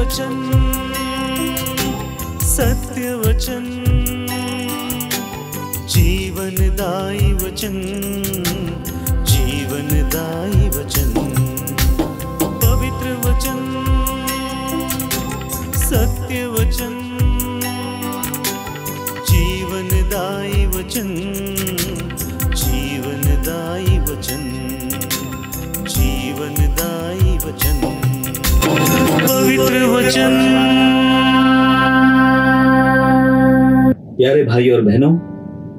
वचन, सत्य वचन, जीवनदायी वचन, जीवनदायी वचन, पवित्र वचन, सत्य वचन, जीवनदायी वचन, जीवनदायी वचन, जीवनदायी वचन, पवित्र वचन। प्यारे भाई और बहनों,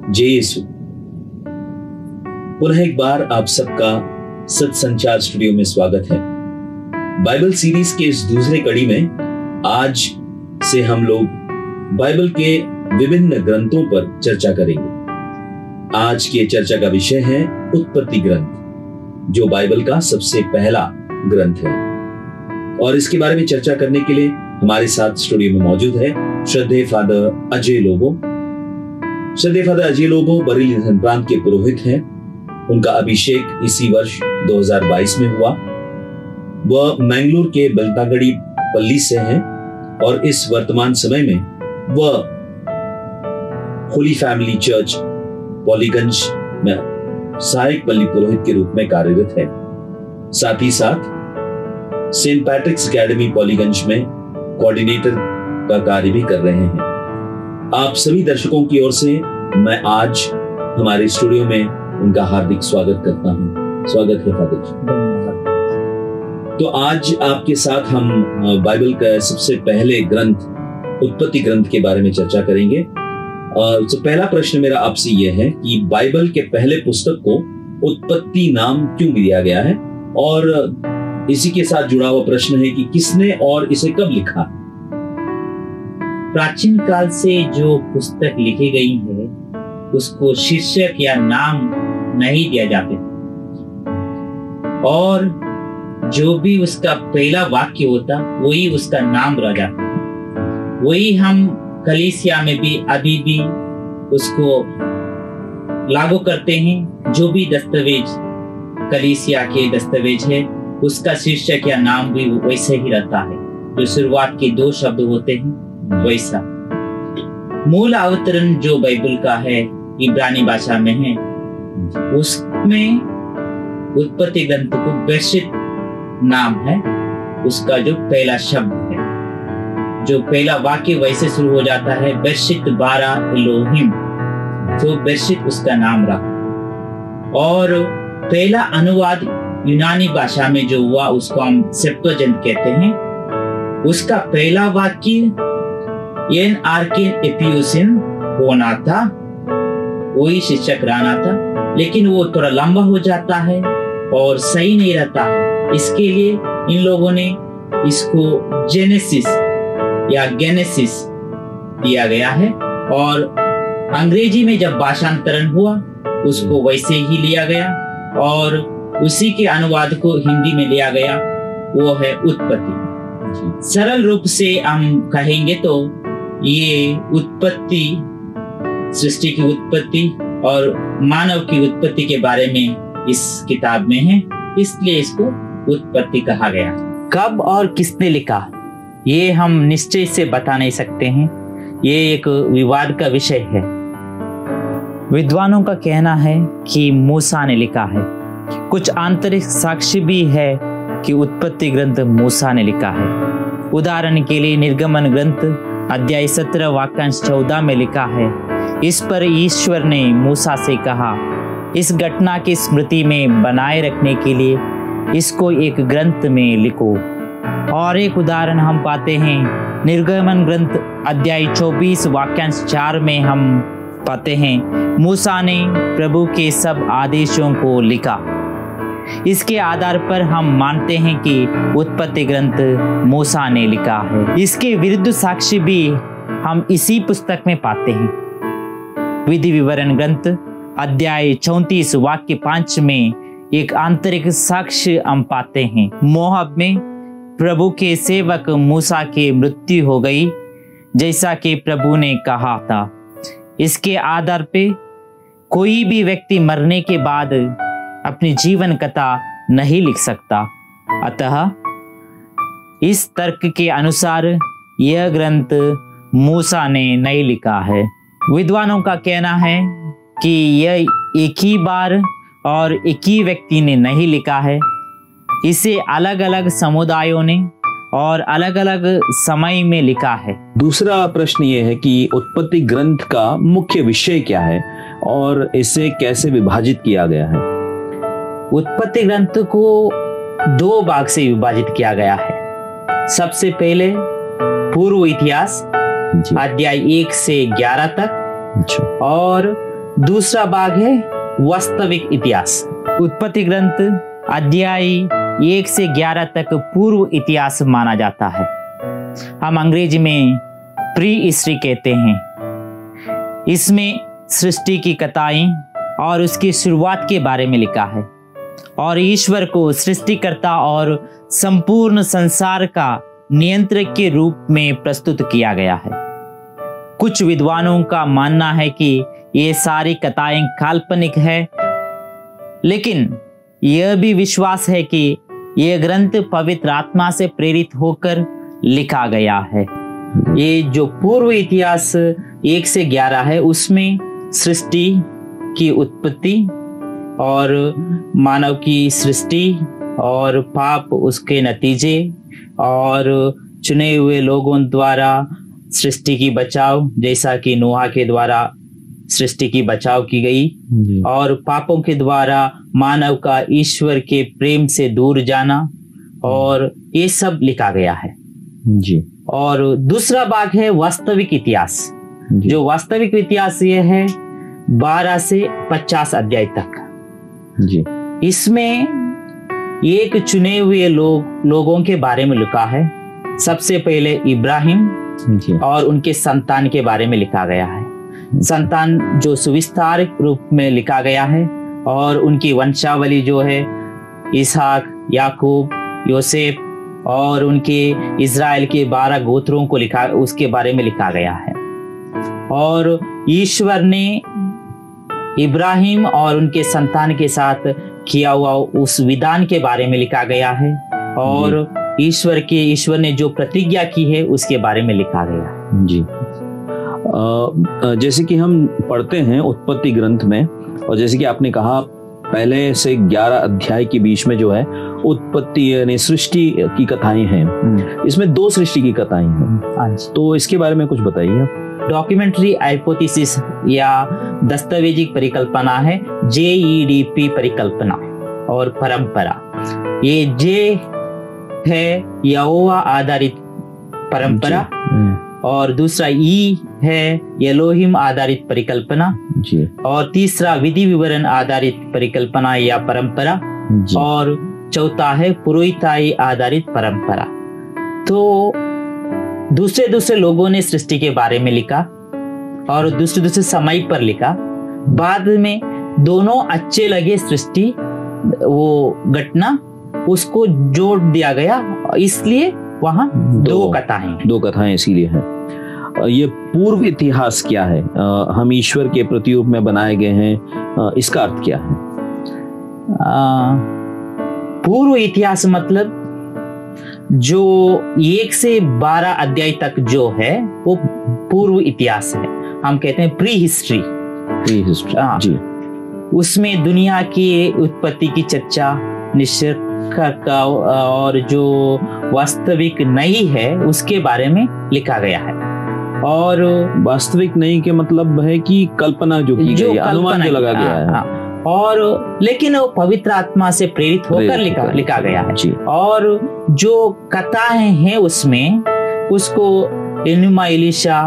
जय यीशु। पुनः एक बार आप सबका सत्संचार स्टूडियो में स्वागत है। बाइबल सीरीज के इस दूसरे कड़ी में आज से हम लोग बाइबल के विभिन्न ग्रंथों पर चर्चा करेंगे। आज की चर्चा का विषय है उत्पत्ति ग्रंथ, जो बाइबल का सबसे पहला ग्रंथ है। और इसके बारे में चर्चा करने के लिए हमारे साथ स्टूडियो में मौजूद है श्रद्धेय फादर अजय लोबो। श्रद्धेय फादर अजय लोबो बरेली प्रांत के पुरोहित हैं। उनका अभिषेक इसी वर्ष 2022 में हुआ। वह मैंगलोर के बेलतागड़ी पल्ली से हैं और इस वर्तमान समय में वह होली फैमिली चर्च पॉलीगंज में सहायक पल्ली पुरोहित के रूप में कार्यरत है। साथ ही साथ सेंट पैट्रिक्स एकेडमी पॉलीगंज में कोऑर्डिनेटर का कार्य भी कर रहे हैं। आप सभी दर्शकों की ओर से मैं आज हमारे स्टूडियो में उनका हार्दिक स्वागत करता हूं। स्वागत है फादर जी। तो आज आपके साथ हम बाइबल का सबसे पहले ग्रंथ उत्पत्ति ग्रंथ के बारे में चर्चा करेंगे। तो पहला प्रश्न मेरा आपसे यह है कि बाइबल के पहले पुस्तक को उत्पत्ति नाम क्यों दिया गया है, और इसी के साथ जुड़ा हुआ प्रश्न है कि किसने और इसे कब लिखा। प्राचीन काल से जो पुस्तक लिखी गई है उसको शीर्षक या नाम नहीं दिया जाते, और जो भी उसका पहला वाक्य होता वही उसका नाम रह जाता। वही हम कलीसिया में भी अभी भी उसको लागू करते हैं। जो भी दस्तावेज कलीसिया के दस्तावेज है उसका शीर्षक या नाम भी वैसे ही रहता है। जो शुरुआत के 2 शब्द होते हैं वैसा। मूल अवतरण जो बाइबल का है इब्रानी भाषा में है, उसमें उत्पत्ति ग्रंथ को बेरशीत नाम है। उसका जो पहला शब्द है, जो पहला वाक्य वैसे शुरू हो जाता है बेरशीत बारा एलोहिम, तो बेरशीत उसका नाम रहा। और पहला अनुवाद यूनानी भाषा में जो हुआ उसको हम सेप्टुअजिंट कहते हैं। उसका पहला वाक्य एन आर्के एपियोसिन होना था, वही शीर्षक रहना था, लेकिन वो थोड़ा लंबा हो जाता है और सही नहीं रहता है। इसके लिए इन लोगों ने इसको जेनेसिस या गेनेसिस दिया गया है, और अंग्रेजी में जब भाषांतरण हुआ उसको वैसे ही लिया गया, और उसी के अनुवाद को हिंदी में लिया गया, वो है उत्पत्ति। सरल रूप से हम कहेंगे तो ये उत्पत्ति, सृष्टि की उत्पत्ति और मानव की उत्पत्ति के बारे में इस किताब में है, इसलिए इसको उत्पत्ति कहा गया। कब और किसने लिखा ये हम निश्चय से बता नहीं सकते हैं। ये एक विवाद का विषय है। विद्वानों का कहना है कि मूसा ने लिखा है। कुछ आंतरिक साक्ष्य भी है कि उत्पत्ति ग्रंथ मूसा ने लिखा है। उदाहरण के लिए निर्गमन ग्रंथ अध्याय 17 वाक्यांश 14 में लिखा है, इस पर ईश्वर ने मूसा से कहा, इस घटना की स्मृति में बनाए रखने के लिए इसको एक ग्रंथ में लिखो। और एक उदाहरण हम पाते हैं निर्गमन ग्रंथ अध्याय 24 वाक्यांश 4 में हम पाते हैं, मूसा ने प्रभु के सब आदेशों को लिखा। इसके आधार पर हम मानते हैं कि उत्पत्ति ग्रंथ मूसा ने लिखा है। इसके विरुद्ध साक्ष्य भी हम इसी पुस्तक में पाते हैं। विधि विवरण ग्रंथ अध्याय 34 वाक्य 5 में एक आंतरिक साक्ष्य हम पाते हैं। मोआब में प्रभु के सेवक मूसा की मृत्यु हो गई, जैसा कि प्रभु ने कहा था। इसके आधार पे कोई भी व्यक्ति मरने के बाद अपनी जीवन कथा नहीं लिख सकता। अतः इस तर्क के अनुसार यह ग्रंथ मूसा ने नहीं लिखा है। विद्वानों का कहना है कि यह एक ही बार और एक ही व्यक्ति ने नहीं लिखा है। इसे अलग अलग समुदायों ने और अलग अलग समय में लिखा है। दूसरा प्रश्न ये है कि उत्पत्ति ग्रंथ का मुख्य विषय क्या है और इसे कैसे विभाजित किया गया है? उत्पत्ति ग्रंथ को 2 भाग से विभाजित किया गया है। सबसे पहले पूर्व इतिहास अध्याय 1 से 11 तक और दूसरा भाग है वास्तविक इतिहास। उत्पत्ति ग्रंथ अध्याय 1 से 11 तक पूर्व इतिहास माना जाता है। हम अंग्रेजी में प्री हिस्ट्री कहते हैं। इसमें सृष्टि की कथाएं और उसकी शुरुआत के बारे में लिखा है और ईश्वर को सृष्टिकर्ता और संपूर्ण संसार का नियंत्रक के रूप में प्रस्तुत किया गया है। कुछ विद्वानों का मानना है कि ये सारी कथाएं काल्पनिक है, लेकिन यह भी विश्वास है कि यह ग्रंथ पवित्र आत्मा से प्रेरित होकर लिखा गया है। ये जो पूर्व इतिहास 1 से 11 है उसमें सृष्टि की उत्पत्ति और मानव की सृष्टि और पाप उसके नतीजे और चुने हुए लोगों द्वारा सृष्टि की बचाव, जैसा कि नूह के द्वारा सृष्टि की बचाव की गई और पापों के द्वारा मानव का ईश्वर के प्रेम से दूर जाना और ये सब लिखा गया है जी। और दूसरा भाग है वास्तविक इतिहास। जो वास्तविक इतिहास ये है 12 से 50 अध्याय तक जी। इसमें एक चुने हुए लोगों के बारे में लिखा है। सबसे पहले इब्राहिम जी। और उनके संतान के बारे में लिखा गया है। संतान जो सुविस्तार रूप में लिखा गया है और उनकी वंशावली जो है इसहाक, याकूब, योसेफ और उनके इज़राइल के 12 गोत्रों को लिखा, उसके बारे में लिखा गया है। और ईश्वर ने इब्राहिम और उनके संतान के साथ किया हुआ उस विधान के बारे में लिखा गया है और ईश्वर ने जो प्रतिज्ञा की है उसके बारे में लिखा गया है जी। जैसे कि हम पढ़ते हैं उत्पत्ति ग्रंथ में और जैसे कि आपने कहा पहले से 11 अध्याय के बीच में जो है उत्पत्ति यानी सृष्टि की कथाएं हैं। इसमें 2 सृष्टि की कथाएं हैं, तो इसके बारे में कुछ बताइए। डॉक्यूमेंट्री हाइपोथेसिस या दस्तावेजिक परिकल्पना है, JEDP परिकल्पना और परंपरा। ये जे है यहोवा आधारित परंपरा और दूसरा ई है एलोहिम आधारित परिकल्पना जी। और तीसरा विधि विवरण आधारित परिकल्पना या परंपरा जी। और चौथा है पुरोहिताई आधारित परंपरा। तो दूसरे लोगों ने सृष्टि के बारे में लिखा और दूसरे समय पर लिखा। बाद में दोनों अच्छे लगे सृष्टि वो घटना, उसको जोड़ दिया गया, इसलिए वहां 2 कथाएं इसीलिए हैं। ये पूर्व इतिहास क्या है? हम ईश्वर के प्रतिरूप में बनाए गए हैं, इसका अर्थ क्या है? पूर्व इतिहास मतलब जो 1 से 12 अध्याय तक जो है वो पूर्व इतिहास है। हम कहते हैं प्री हिस्ट्री जी। उसमें दुनिया की उत्पत्ति की चर्चा, निश्चय का और जो वास्तविक नहीं है उसके बारे में लिखा गया है। और वास्तविक नहीं के मतलब है कि कल्पना जो की गई, अनुमान जो लगा गया है और लेकिन वो पवित्र आत्मा से प्रेरित होकर लिखा गया है जी। और जो कथाएं हैं उसमें उसको एनुमा एलीशा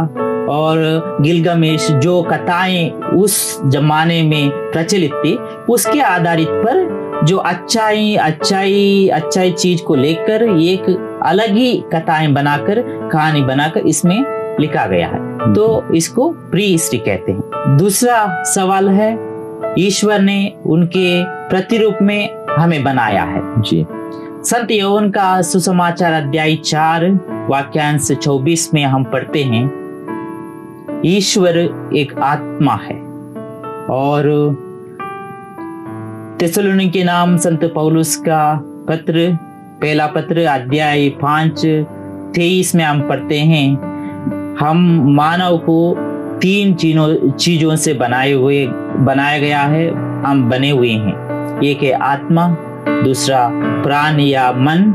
और गिलगामेश जो कथाएं उस जमाने में प्रचलित थी उसके आधारित पर जो अच्छाई चीज को लेकर एक अलग ही कथाएं बनाकर, कहानी बनाकर इसमें लिखा गया है, तो इसको प्री हिस्ट्री कहते हैं। दूसरा सवाल है, ईश्वर ने उनके प्रतिरूप में हमें बनाया है जी। संत योहन का सुसमाचार अध्याय 4 वाक्यांश 24 में हम पढ़ते हैं, ईश्वर एक आत्मा है। और थिस्सलुनीके नाम संत पौलुस का पत्र पहला पत्र अध्याय 5:23 में हम पढ़ते हैं, हम मानव को 3 चीजों से बनाया गया है, हम बने हुए हैं। एक है आत्मा, दूसरा प्राण या मन,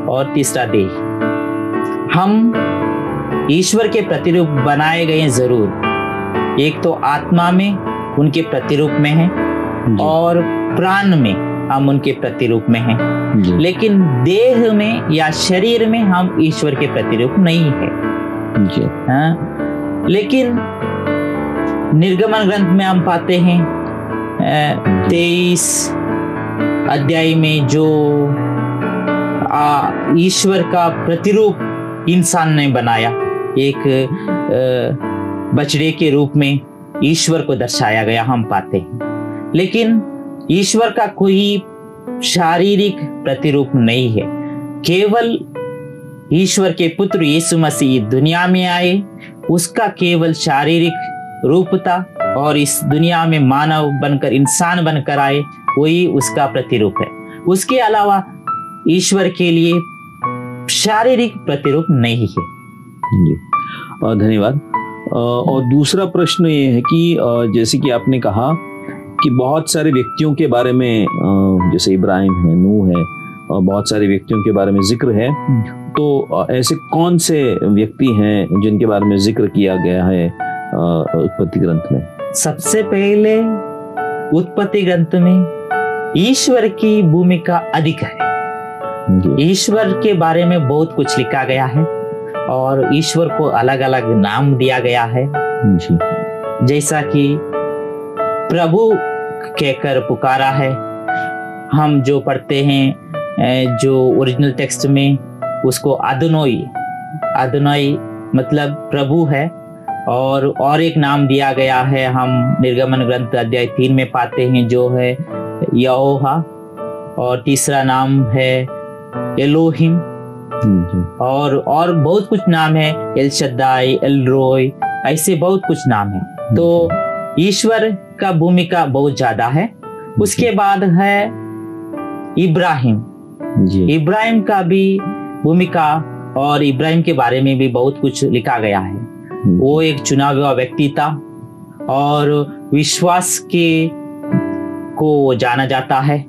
और तीसरा देह। हम ईश्वर के प्रतिरूप बनाए गए हैं जरूर। एक तो आत्मा में उनके प्रतिरूप में है और प्राण में हम उनके प्रतिरूप में हैं, लेकिन देह में या शरीर में हम ईश्वर के प्रतिरूप नहीं है। हाँ, लेकिन निर्गमन ग्रंथ में हम पाते हैं 23 अध्याय में जो ईश्वर का प्रतिरूप इंसान ने बनाया, एक बछड़े के रूप में ईश्वर को दर्शाया गया हम पाते हैं। लेकिन ईश्वर का कोई शारीरिक प्रतिरूप नहीं है। केवल ईश्वर के पुत्र यीशु मसीह दुनिया में आए, उसका केवल शारीरिक रूप था और इस दुनिया में मानव बनकर, इंसान बनकर आए, वही उसका प्रतिरूप है। उसके अलावा ईश्वर के लिए शारीरिक प्रतिरूप नहीं है। धन्यवाद। और दूसरा प्रश्न ये है कि जैसे कि आपने कहा कि बहुत सारे व्यक्तियों के बारे में, जैसे इब्राहिम है, नूह है, बहुत सारे व्यक्तियों के बारे में जिक्र है, तो ऐसे कौन से व्यक्ति हैं जिनके बारे में जिक्र किया गया है उत्पत्ति ग्रंथ में? सबसे पहले उत्पत्ति ग्रंथ में ईश्वर की भूमिका अधिक है। ईश्वर के बारे में बहुत कुछ लिखा गया है और ईश्वर को अलग अलग नाम दिया गया है जी। जैसा कि प्रभु कहकर पुकारा है, हम जो पढ़ते हैं जो ओरिजिनल टेक्स्ट में उसको अदोनोई मतलब प्रभु है, और एक नाम दिया गया है, हम निर्गमन ग्रंथ अध्याय 3 में पाते हैं, जो है यहोवा, और तीसरा नाम है एलोहिम, और बहुत कुछ नाम है, एल शद्दाई, एल रोय, ऐसे बहुत कुछ नाम है। तो ईश्वर का भूमिका बहुत ज्यादा है। उसके बाद है इब्राहिम इब्राहिम का भी भूमिका, और इब्राहिम के बारे में भी बहुत कुछ लिखा गया है। वो एक चुना हुआ व्यक्ति था और विश्वास को जाना जाता है,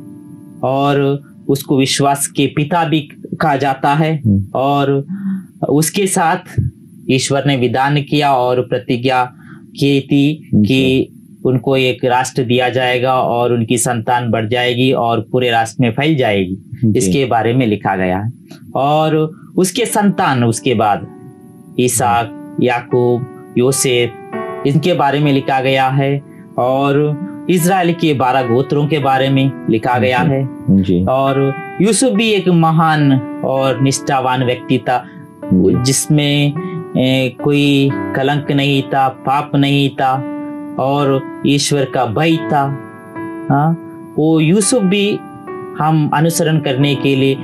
और उसको विश्वास के पिता भी कहा जाता है। और उसके साथ ईश्वर ने विधान किया और प्रतिज्ञा की थी कि उनको एक राष्ट्र दिया जाएगा और उनकी संतान बढ़ जाएगी और पूरे राष्ट्र में फैल जाएगी। इसके बारे में लिखा गया है। और उसके संतान उसके बाद इसहाक, याकूब, योसेफ, इनके बारे में लिखा गया है। और इजराइल के 12 गोत्रों के बारे में लिखा गया है जी। और यूसुफ भी एक महान और निष्ठावान व्यक्ति था, जिसमें कोई कलंक नहीं था, पाप नहीं था, और ईश्वर का भय था। वो यूसुफ भी हम अनुसरण करने के लिए,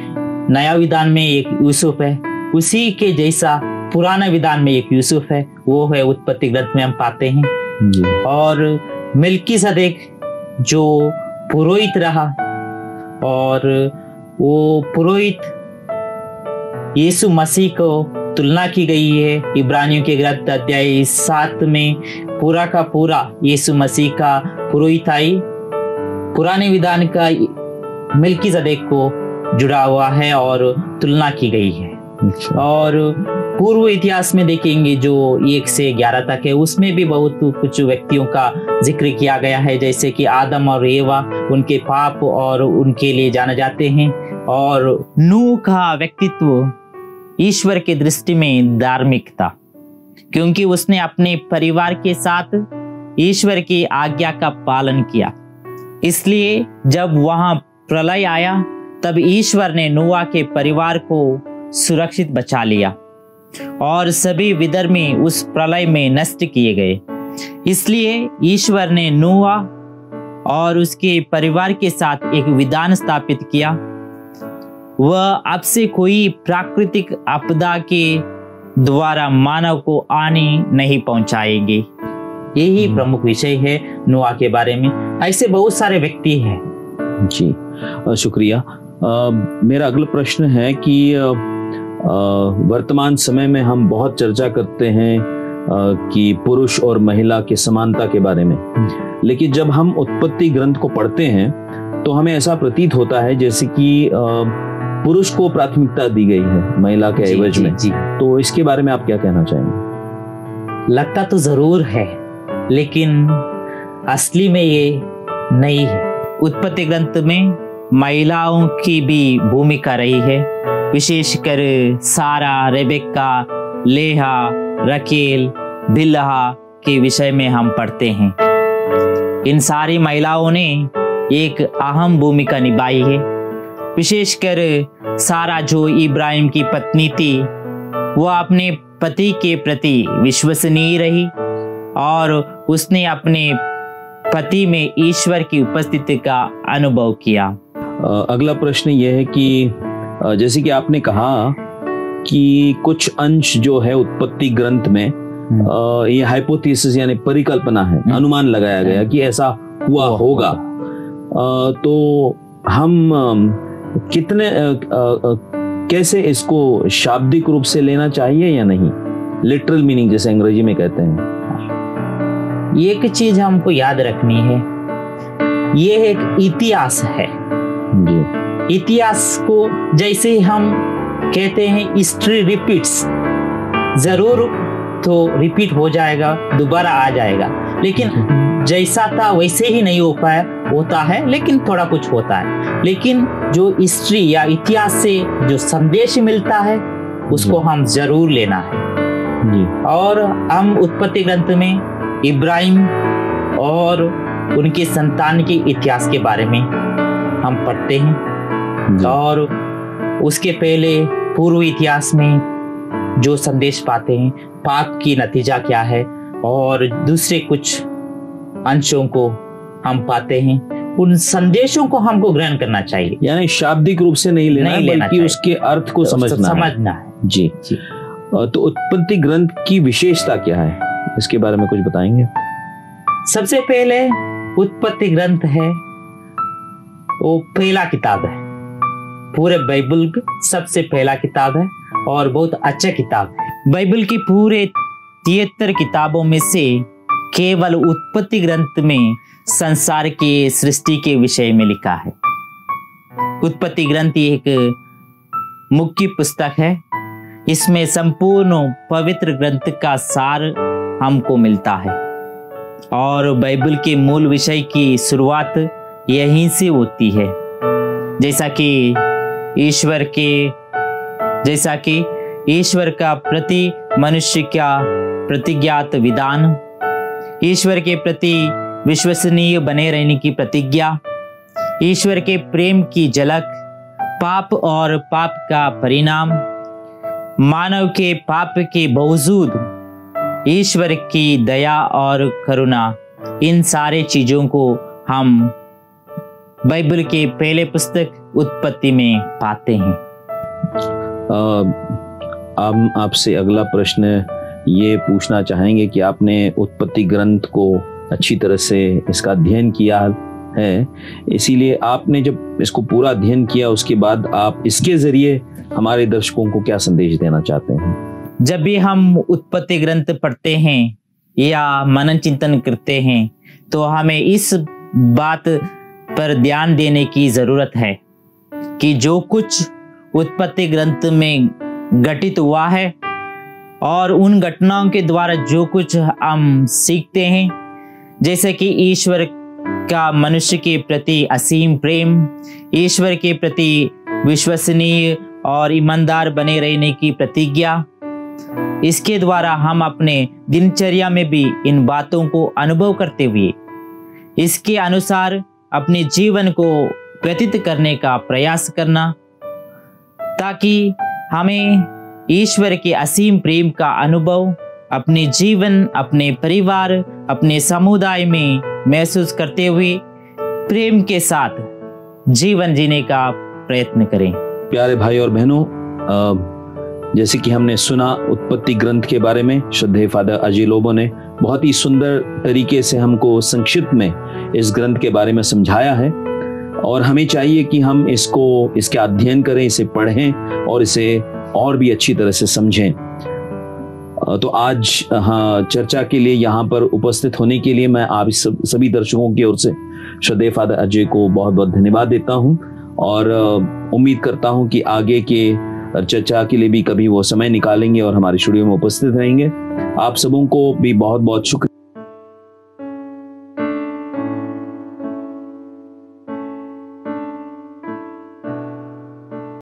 नया विधान में एक यूसुफ है, उसी के जैसा पुराना विधान में एक यूसुफ है, वो है उत्पत्ति ग्रंथ में हम पाते हैं जी। और मेल्कीसेदेक जो पुरोहित रहा, और वो पुरोहित यीशु मसीह को तुलना की गई है इब्रानियों के ग्रंथ अध्याय 7 में। पूरा का पूरा यीशु मसीह का पुरोहित आई, पुराने विधान का मेल्कीसेदेक को जुड़ा हुआ है और तुलना की गई है। और पूर्व इतिहास में देखेंगे जो 1 से 11 तक है, उसमें भी बहुत कुछ व्यक्तियों का जिक्र किया गया है, जैसे कि आदम और एवा, उनके पाप और उनके लिए जाने जाते हैं। और नूह का व्यक्तित्व ईश्वर के दृष्टि में धार्मिक था, क्योंकि उसने अपने परिवार के साथ ईश्वर की आज्ञा का पालन किया। इसलिए जब वहां प्रलय आया, तब ईश्वर ने नूह के परिवार को सुरक्षित बचा लिया और सभी विधर्मी उस प्रलय में नष्ट किए गए। इसलिए ईश्वर ने नूह और उसके परिवार के साथ एक विधान स्थापित किया, वह अब से कोई प्राकृतिक आपदा के द्वारा मानव को हानि नहीं पहुंचाएंगे। यही प्रमुख विषय है नूह के बारे में। ऐसे बहुत सारे व्यक्ति हैं जी। शुक्रिया। मेरा अगला प्रश्न है कि वर्तमान समय में हम बहुत चर्चा करते हैं कि पुरुष और महिला की समानता के बारे में, लेकिन जब हम उत्पत्ति ग्रंथ को पढ़ते हैं तो हमें ऐसा प्रतीत होता है जैसे कि पुरुष को प्राथमिकता दी गई है महिला के एवज में। तो इसके बारे में आप क्या कहना चाहेंगे? लगता तो जरूर है, लेकिन असली में ये नहीं है। उत्पत्ति ग्रंथ में महिलाओं की भी भूमिका रही है, विशेषकर सारा, रेबेक्का, लेहा, रकेल, बिल्हा के विषय में हम पढ़ते हैं। इन सारी महिलाओं ने एक अहम भूमिका निभाई है। विशेषकर सारा जो इब्राहिम की पत्नी थी, वह अपने पति के प्रति विश्वसनीय रही और उसने अपने पति में ईश्वर की उपस्थिति का अनुभव किया। अगला प्रश्न यह है कि जैसे कि आपने कहा कि कुछ अंश जो है उत्पत्ति ग्रंथ में ये हाइपोथेसिस यानी परिकल्पना है, अनुमान लगाया गया कि ऐसा हुआ होगा। तो हम कितने कैसे इसको शाब्दिक रूप से लेना चाहिए या नहीं, लिटरल मीनिंग जैसे अंग्रेजी में कहते हैं? एक चीज हमको याद रखनी है, ये एक इतिहास है जी। इतिहास को जैसे हम कहते हैं हिस्ट्री रिपीट्स, जरूर तो रिपीट हो जाएगा, दोबारा आ जाएगा, लेकिन जैसा था वैसे ही नहीं हो पाया, होता है लेकिन थोड़ा कुछ होता है। लेकिन जो हिस्ट्री या इतिहास से जो संदेश मिलता है उसको हम जरूर लेना है जी। और हम उत्पत्ति ग्रंथ में इब्राहिम और उनके संतान के इतिहास के बारे में हम पढ़ते हैं और उसके पहले पूर्व इतिहास में जो संदेश पाते हैं, पाप की नतीजा क्या है, और दूसरे कुछ अंशों को हम पाते हैं। उन संदेशों को हमको ग्रहण करना चाहिए, यानी शाब्दिक रूप से नहीं लेना, बल्कि उसके अर्थ को समझना है जी। तो उत्पत्ति ग्रंथ की विशेषता क्या है, इसके बारे में कुछ बताएंगे? सबसे पहले उत्पत्ति ग्रंथ है वो पहला किताब है, पूरे बाइबल की सबसे पहला किताब है और बहुत अच्छा किताब है। बाइबल की पूरे 73 किताबों में से केवल उत्पत्ति ग्रंथ में संसार के सृष्टि के विषय में लिखा है। उत्पत्ति ग्रंथ एक मुख्य पुस्तक है, इसमें संपूर्ण पवित्र ग्रंथ का सार हमको मिलता है और बाइबल के मूल विषय की शुरुआत यहीं से होती है। जैसा कि ईश्वर का प्रति मनुष्य का प्रतिज्ञात विधान, ईश्वर के प्रति विश्वसनीय बने रहने की प्रतिज्ञा, ईश्वर के प्रेम की झलक, पाप और पाप का परिणाम, मानव के पाप के बावजूद ईश्वर की दया और करुणा, इन सारे चीजों को हम बाइबल के पहले पुस्तक उत्पत्ति में पाते हैं। हम आपसे अगला प्रश्न ये पूछना चाहेंगे कि आपने उत्पत्ति ग्रंथ को अच्छी तरह से इसका अध्ययन किया है, इसीलिए आपने जब इसको पूरा अध्ययन किया उसके बाद आप इसके जरिए हमारे दर्शकों को क्या संदेश देना चाहते हैं? जब भी हम उत्पत्ति ग्रंथ पढ़ते हैं या मनन चिंतन करते हैं तो हमें इस बात पर ध्यान देने की जरूरत है कि जो कुछ उत्पत्ति ग्रंथ में घटित हुआ है और उन घटनाओं के द्वारा जो कुछ हम सीखते हैं, जैसे कि ईश्वर का मनुष्य के प्रति असीम प्रेम, ईश्वर के प्रति विश्वसनीय और ईमानदार बने रहने की प्रतिज्ञा, इसके द्वारा हम अपने दिनचर्या में भी इन बातों को अनुभव करते हुए इसके अनुसार अपने जीवन को व्यतीत करने का प्रयास करना, ताकि हमें ईश्वर के असीम प्रेम का अनुभव अपने जीवन, अपने परिवार, अपने समुदाय में महसूस करते हुए प्रेम के साथ जीवन जीने का प्रयत्न करें। प्यारे भाई और बहनों, जैसे कि हमने सुना उत्पत्ति ग्रंथ के बारे में, श्रद्धेय फादर अजय लोबो ने बहुत ही सुंदर तरीके से हमको संक्षिप्त में इस ग्रंथ के बारे में समझाया है। और हमें चाहिए कि हम इसका अध्ययन करें, इसे पढ़ें और इसे और भी अच्छी तरह से समझें। तो आज चर्चा के लिए यहाँ पर उपस्थित होने के लिए मैं आप सभी दर्शकों की ओर से श्रद्धेय फादर अजय को बहुत बहुत धन्यवाद देता हूँ और उम्मीद करता हूँ कि आगे के चर्चा के लिए भी कभी वो समय निकालेंगे और हमारे स्टूडियो में उपस्थित रहेंगे। आप सबों को भी बहुत बहुत शुक्रिया।